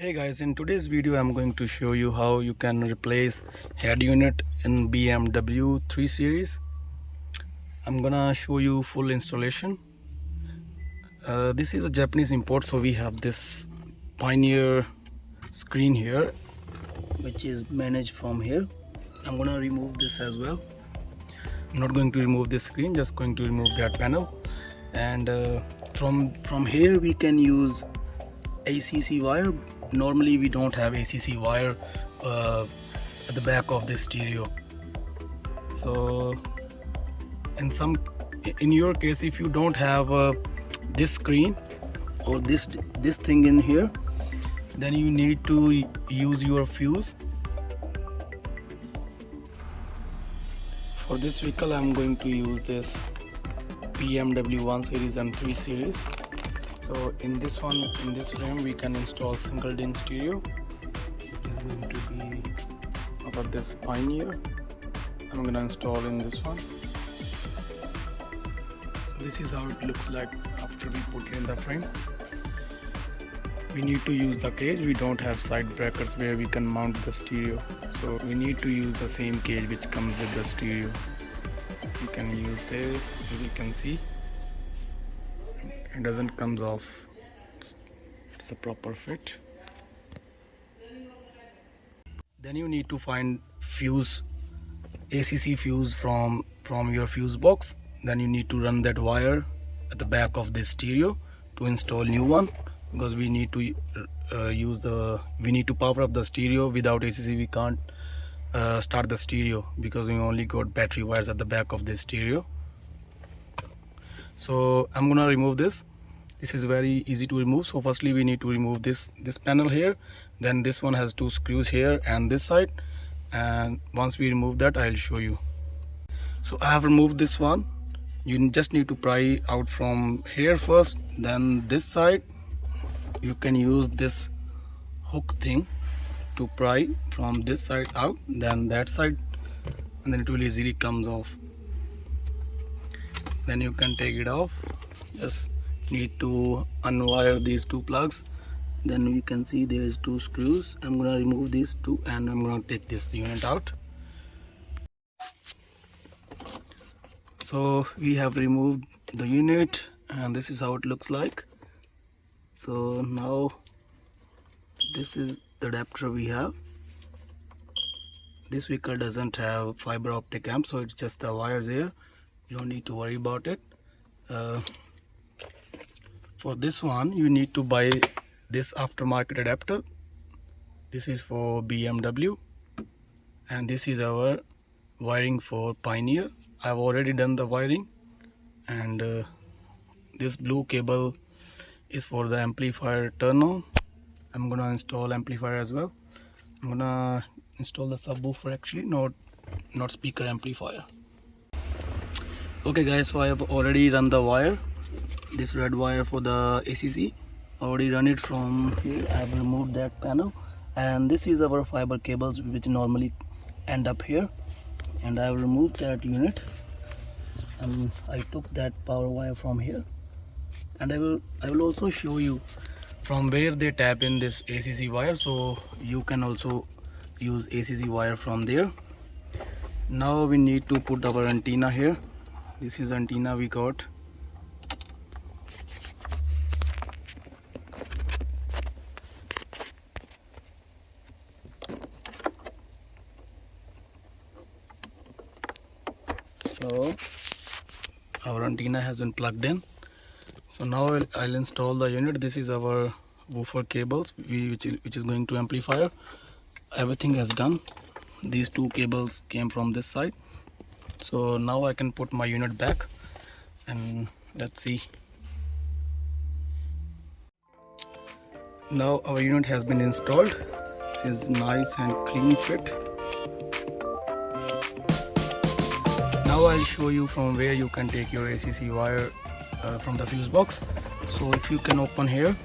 Hey guys, in today's video I'm going to show you how you can replace head unit in BMW 3 Series. I'm gonna show you full installation. This is a Japanese import, so we have this Pioneer screen here which is managed from here. I'm gonna remove this as well. I'm not going to remove this screen, just going to remove that panel. And from here we can use ACC wire. Normally we don't have ACC wire at the back of the stereo. So in your case, if you don't have this screen or this thing in here, then you need to use your fuse. For this vehicle I'm going to use this BMW 1 Series and 3 Series. So in this frame we can install single DIN stereo, which is going to be out of this Pioneer. I'm gonna install in this one. So this is how it looks like after we put it in the frame. We need to use the cage. We don't have side brackets where we can mount the stereo, so we need to use the same cage which comes with the stereo. You can use this. As you can see, it doesn't comes off. It's a proper fit. Then you need to find fuse, ACC fuse from your fuse box. Then you need to run that wire at the back of the stereo to install new one, because we need to we need to power up the stereo. Without ACC we can't start the stereo, because we only got battery wires at the back of the stereo. So I'm gonna remove this. This is very easy to remove. So firstly we need to remove this panel here. Then this one has two screws here and this side, and once we remove that I'll show you. So I have removed this one. You just need to pry out from here first, then this side. You can use this hook thing to pry from this side out, then that side, and then it will easily comes off. Then you can take it off. Just need to unwire these two plugs. Then we can see there is two screws. I'm gonna remove these two and I'm gonna take this unit out. So we have removed the unit and this is how it looks like. So now this is the adapter we have. This vehicle doesn't have fiber optic amp, so it's just the wires here. You don't need to worry about it. For this one you need to buy this aftermarket adapter. This is for BMW and this is our wiring for Pioneer. I've already done the wiring, and this blue cable is for the amplifier turn on. I'm gonna install amplifier as well. I'm gonna install the subwoofer, actually not speaker, amplifier. Okay guys, so I have already run the wire, this red wire for the ACC. Already run it from here. I have removed that panel, and this is our fiber cables which normally end up here, and I have removed that unit. And I took that power wire from here, and I will also show you from where they tap in this ACC wire, so you can also use ACC wire from there. Now we need to put our antenna here. This is antenna we got. So our antenna has been plugged in. So now I'll install the unit. This is our woofer cables which is going to amplifier. Everything has done. These two cables came from this side. So now I can put my unit back and let's see. Now our unit has been installed. This is nice and clean fit. Now I'll show you from where you can take your ACC wire from the fuse box. So if you can open here,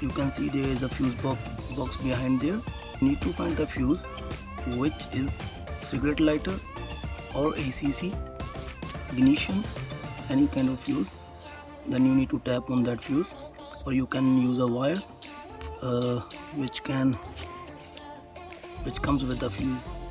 you can see there is a fuse box behind there. You need to find the fuse which is cigarette lighter or ACC, ignition, any kind of fuse. Then you need to tap on that fuse, or you can use a wire which comes with the fuse.